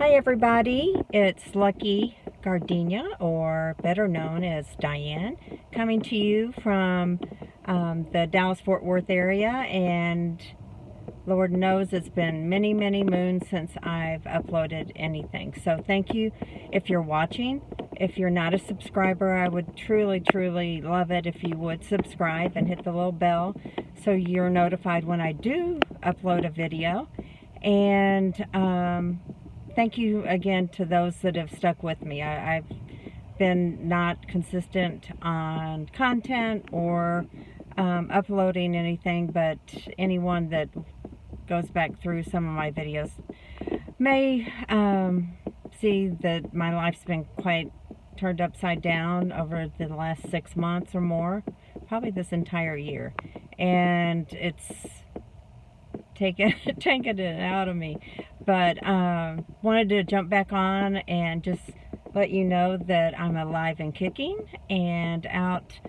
Hi everybody, it's Lucky Gardenia, or better known as Diane, coming to you from the Dallas-Fort Worth area, and Lord knows it's been many moons since I've uploaded anything. So thank you if you're watching. If you're not a subscriber, I would truly love it if you would subscribe and hit the little bell so you're notified when I do upload a video. And thank you again to those that have stuck with me. I've been not consistent on content or uploading anything, but anyone that goes back through some of my videos may see that my life's been quite turned upside down over the last 6 months or more, probably this entire year, and it's taking it out of me. But wanted to jump back on and just let you know that I'm alive and kicking and out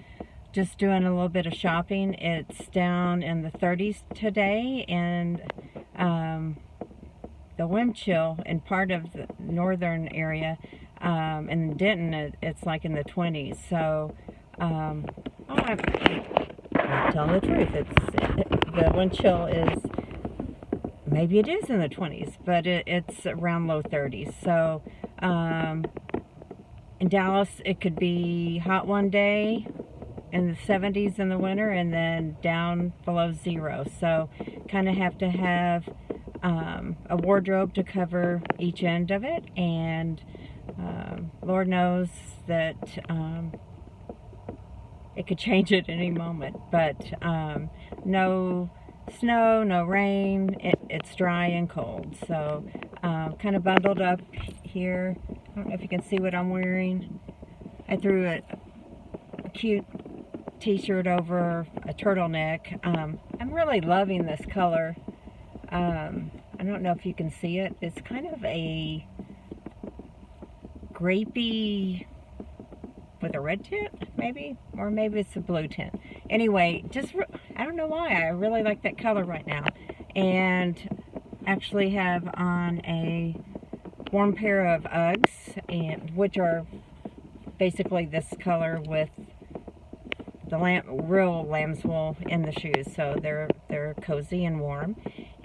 just doing a little bit of shopping. It's down in the 30s today, and the wind chill in part of the northern area, in Denton, it's like in the 20s. So I'm telling the truth, the wind chill is, maybe it is in the 20s, but it's around low 30s. So in Dallas, it could be hot one day in the 70s in the winter, and then down below zero. So kind of have to have a wardrobe to cover each end of it, and Lord knows that it could change at any moment. But no snow, no rain, it's dry and cold. So kind of bundled up here. I don't know if you can see what I'm wearing. I threw a cute t-shirt over a turtleneck. I'm really loving this color. I don't know if you can see it. It's kind of a grapey with a red tint, maybe, or maybe it's a blue tint. Anyway, I don't know why, I really like that color right now. And actually have on a warm pair of Uggs, and which are basically this color with the real lamb's wool in the shoes, so they're cozy and warm,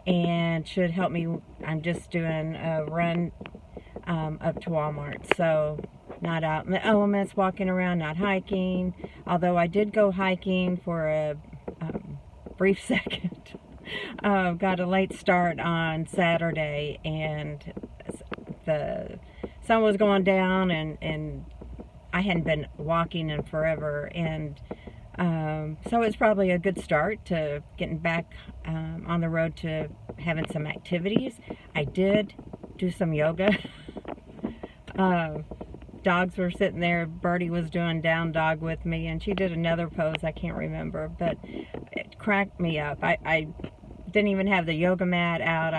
and should help me. I'm just doing a run up to Walmart, so not out in the elements, walking around, not hiking. Although I did go hiking for a brief second. Got a late start on Saturday, and the sun was going down, and I hadn't been walking in forever, and so it's probably a good start to getting back on the road to having some activities. I did do some yoga. Dogs were sitting there. Birdie was doing down dog with me, and she did another pose I can't remember, but it cracked me up. I didn't even have the yoga mat out.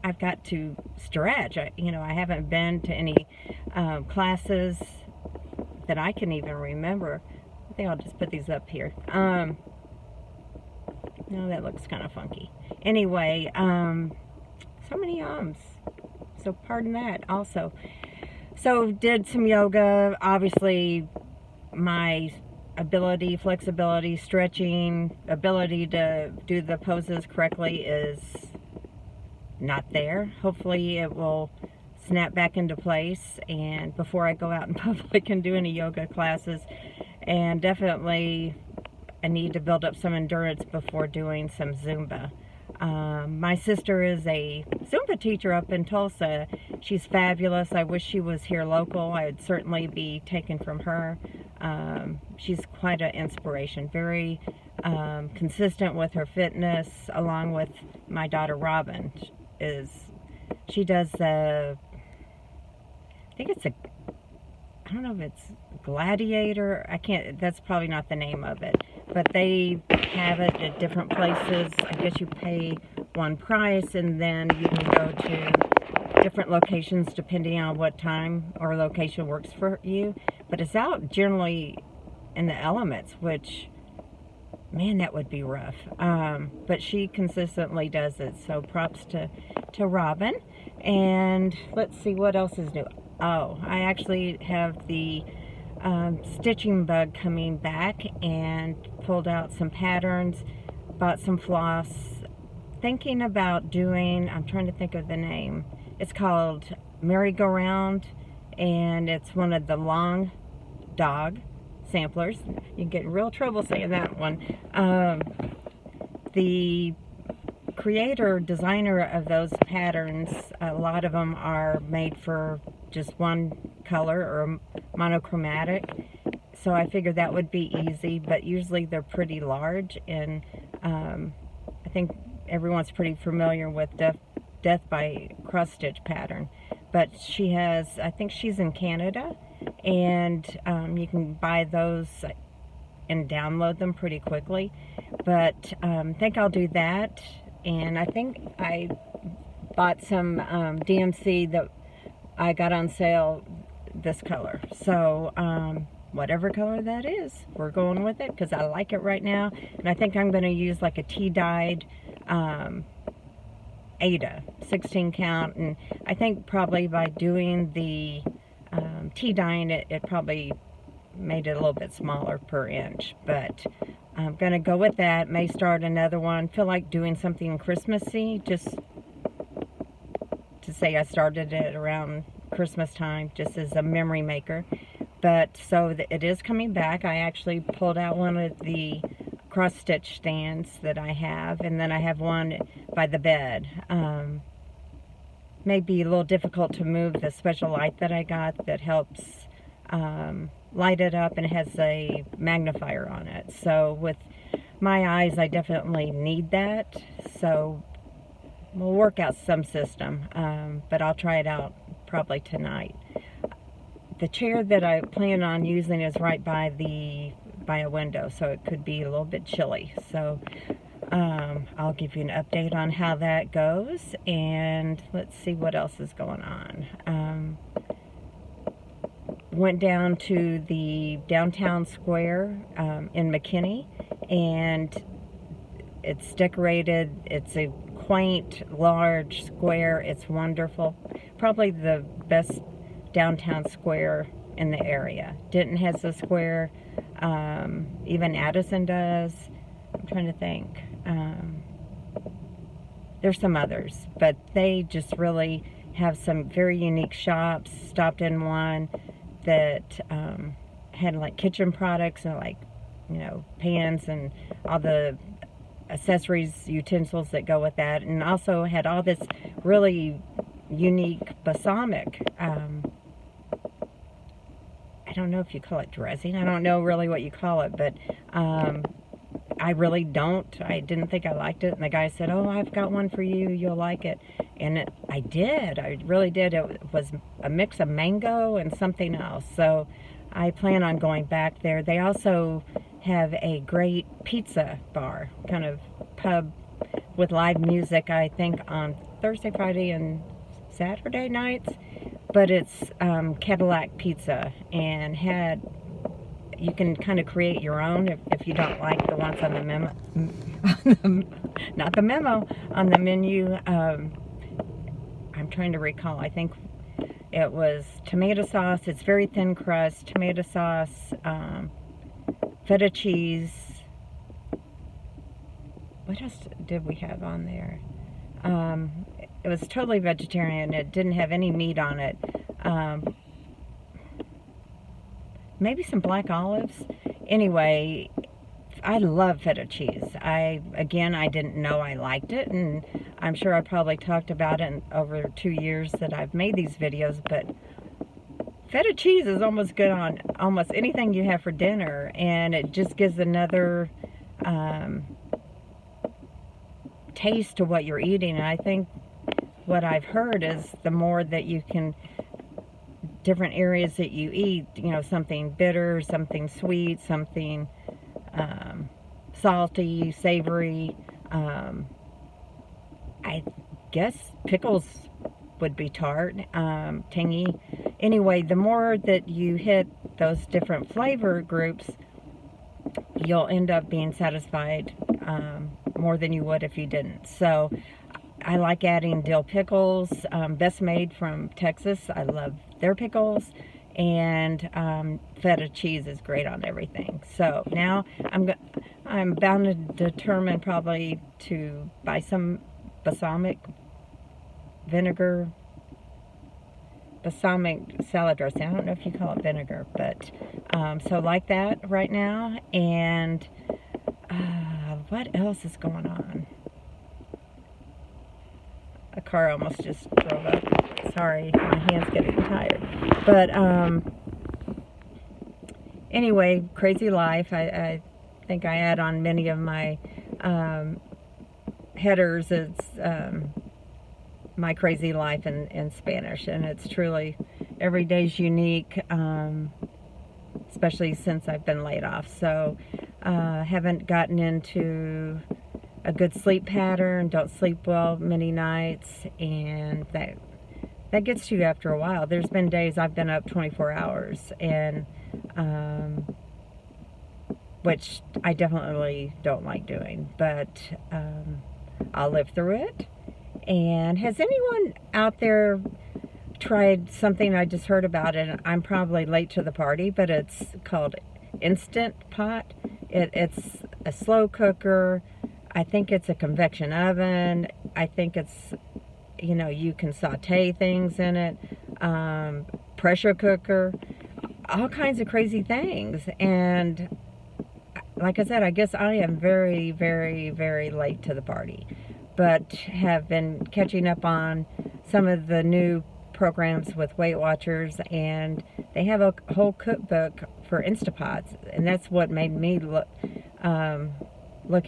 I've got to stretch. I haven't been to any classes that I can even remember. I think I'll just put these up here. No, that looks kind of funky. Anyway, so many so pardon that also. So did some yoga. Obviously my ability, flexibility, stretching, ability to do the poses correctly is not there. Hopefully it will snap back into place, and before I go out in public and do any yoga classes. And definitely I need to build up some endurance before doing some Zumba. My sister is a Zumba teacher up in Tulsa. She's fabulous. I wish she was here local. I would certainly be taken from her. She's quite an inspiration. Very consistent with her fitness, along with my daughter Robin. She does I think it's I don't know if it's Gladiator. That's probably not the name of it. But they have it at different places. I guess you pay one price, and then you can go to different locations depending on what time or location works for you. But it's out generally in the elements, which, man, that would be rough. But she consistently does it. So props to to Robin. And let's see what else is new. Oh, I actually have the stitching bug coming back, and pulled out some patterns, bought some floss, thinking about doing, I'm trying to think of the name, it's called Merry-Go-Round, and it's one of the long dog samplers. You get in real trouble saying that one. The creator, designer of those patterns, a lot of them are made for just one color or monochromatic, so I figured that would be easy, but usually they're pretty large, and I think everyone's pretty familiar with Death by Cross Stitch pattern, but she has, I think she's in Canada, and you can buy those and download them pretty quickly, but I think I'll do that. And I think I bought some DMC that I got on sale this color. So whatever color that is, we're going with it because I like it right now. And I think I'm going to use like a tea-dyed Ada 16 count. And I think probably by doing the tea dyeing, it probably made it a little bit smaller per inch. But I'm going to go with that. May start another one. Feel like doing something Christmassy, just to say I started it around Christmas time, just as a memory maker. But so it is coming back. I actually pulled out one of the cross stitch stands that I have, and then I have one by the bed. May be a little difficult to move the special light that I got that helps light it up, and it has a magnifier on it. So with my eyes, I definitely need that. So we'll work out some system, but I'll try it out probably tonight. The chair that I plan on using is right by a window, so it could be a little bit chilly. So I'll give you an update on how that goes, and let's see what else is going on. Went down to the downtown square in McKinney, and it's decorated. It's a quaint, large square. It's wonderful. Probably the best downtown square in the area. Denton has a square. Even Addison does. I'm trying to think. There's some others, but they just really have some very unique shops. Stopped in one that had like kitchen products and like, you know, pans and all the accessories, utensils that go with that, and also had all this really unique balsamic, I don't know if you call it dressing, I don't know really what you call it, but I really don't. I didn't think I liked it, and the guy said, oh, I've got one for you, you'll like it. And I did. I really did. It was a mix of mango and something else. So I plan on going back there. They also have a great pizza bar, kind of pub with live music, I think, on Thursday, Friday, and Saturday nights. But it's Cadillac pizza, and you can kind of create your own if you don't like the ones on the memo, not the memo, on the menu. I'm trying to recall. I think it was tomato sauce. It's very thin crust. Tomato sauce, feta cheese. What else did we have on there? It was totally vegetarian. It didn't have any meat on it. Maybe some black olives. Anyway, I love feta cheese. Again, I didn't know I liked it, and I'm sure I probably talked about it in over 2 years that I've made these videos, but feta cheese is almost good on almost anything you have for dinner, and it just gives another taste to what you're eating. And I think what I've heard is the more that you can, different areas that you eat, you know, something bitter, something sweet, something salty, savory. I guess pickles would be tart, tangy. Anyway, the more that you hit those different flavor groups, you'll end up being satisfied more than you would if you didn't. So I like adding dill pickles, best made from Texas. I love their pickles. And feta cheese is great on everything. So now I'm bound to determine probably to buy some balsamic vinegar, balsamic salad dressing. I don't know if you call it vinegar, but so like that right now. And what else is going on? A car almost just drove up. Sorry, my hand's getting tired. But anyway, crazy life. I think I add on many of my headers. It's my crazy life in Spanish, and it's truly, every day's unique, especially since I've been laid off. So haven't gotten into a good sleep pattern, don't sleep well many nights, and that gets to you after a while. There's been days I've been up 24 hours, and which I definitely don't like doing, but I'll live through it. And has anyone out there tried something I just heard about, and I'm probably late to the party, but it's called Instant Pot. It's a slow cooker. I think it's a convection oven. I think it's, you know, you can saute things in it. Pressure cooker. All kinds of crazy things. And like I said, I guess I am very, very, very late to the party. But have been catching up on some of the new programs with Weight Watchers. And they have a whole cookbook for Instapots. And that's what made me look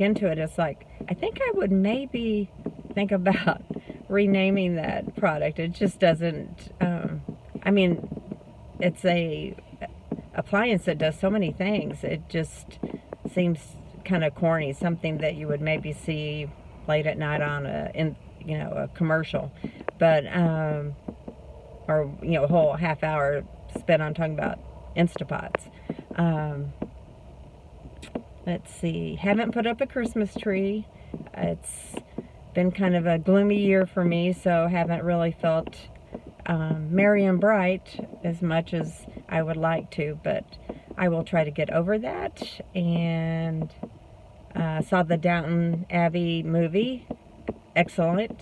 into it. It's like, I think I would maybe think about renaming that product. It just doesn't, I mean, it's a appliance that does so many things. It just seems kind of corny, something that you would maybe see late at night on a commercial, but or a whole half hour spent on talking about Instapots. Let's see, haven't put up a Christmas tree. It's been kind of a gloomy year for me, so haven't really felt merry and bright as much as I would like to, but I will try to get over that. And saw the Downton Abbey movie. Excellent.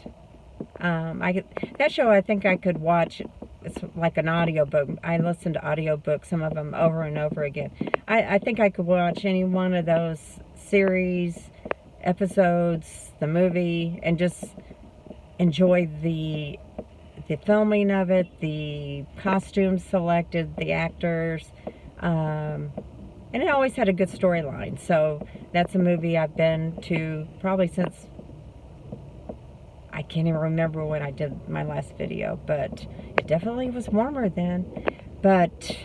That show I think I could watch. It's like an audiobook. I listen to audiobooks, some of them over and over again. I think I could watch any one of those series, episodes, the movie, and just enjoy the filming of it, the costumes selected, the actors, and it always had a good storyline. So that's a movie I've been to probably since, I can't even remember when I did my last video, but it definitely was warmer then. But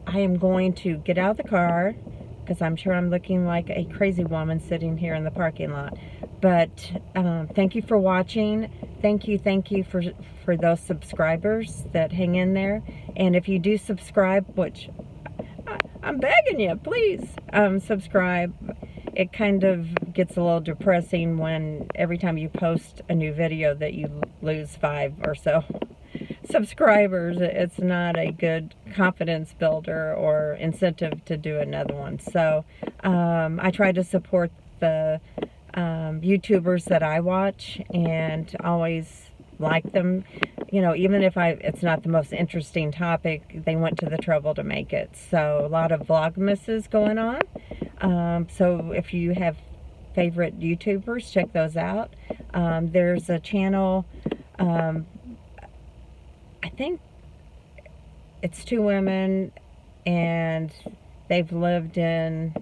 I am going to get out of the car, because I'm sure I'm looking like a crazy woman sitting here in the parking lot. But thank you for watching. Thank you for those subscribers that hang in there. And if you do subscribe, which I'm begging you, please subscribe. It kind of gets a little depressing when every time you post a new video that you lose 5 or so subscribers. It's not a good confidence builder or incentive to do another one. So I try to support the YouTubers that I watch and always like them. Even if it's not the most interesting topic, they went to the trouble to make it. So a lot of Vlogmases going on. So if you have favorite YouTubers, check those out. There's a channel, I think it's 2 women, and they've lived in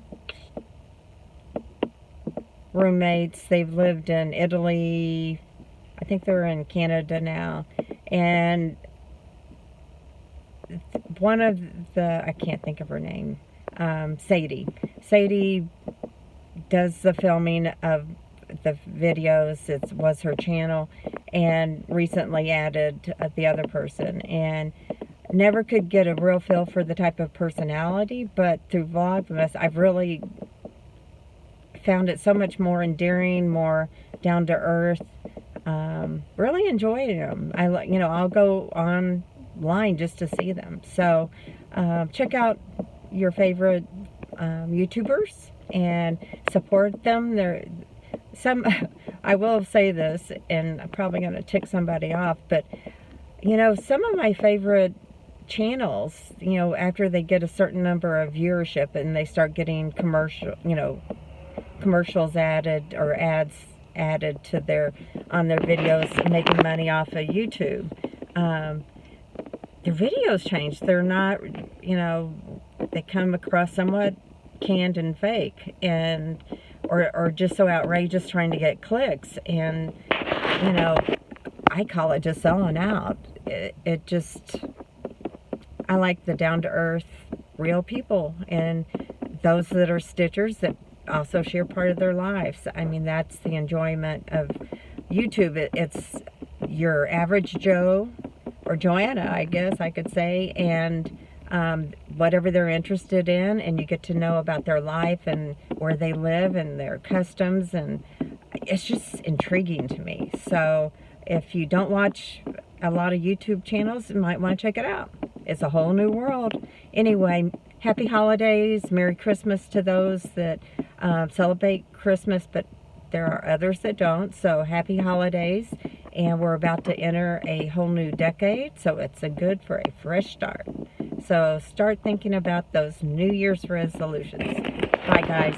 roommates. They've lived in Italy. I think they're in Canada now. And one of I can't think of her name, Sadie. Sadie does the filming of the videos. It was her channel, and recently added the other person. And never could get a real feel for the type of personality, but through Vlogmas, I've really found it so much more endearing, more down to earth. really enjoy them. I'll go online just to see them. So check out your favorite YouTubers and support them. I will say this, and I'm probably going to tick somebody off, but some of my favorite channels, after they get a certain number of viewership and they start getting commercials added or ads added to on their videos, making money off of YouTube, their videos change. They're not, they come across somewhat canned and fake, and or just so outrageous, trying to get clicks. And I call it just selling out. It just, I like the down-to-earth real people, and those that are stitchers that also share part of their lives. I mean, that's the enjoyment of YouTube. It's your average Joe or Joanna, I guess I could say, and whatever they're interested in, and you get to know about their life and where they live and their customs, and it's just intriguing to me. So if you don't watch a lot of YouTube channels, you might want to check it out. It's a whole new world. Anyway, happy holidays, Merry Christmas to those that celebrate Christmas, but there are others that don't. So happy holidays, and we're about to enter a whole new decade, so it's good for a fresh start. So start thinking about those New Year's resolutions. Bye, guys.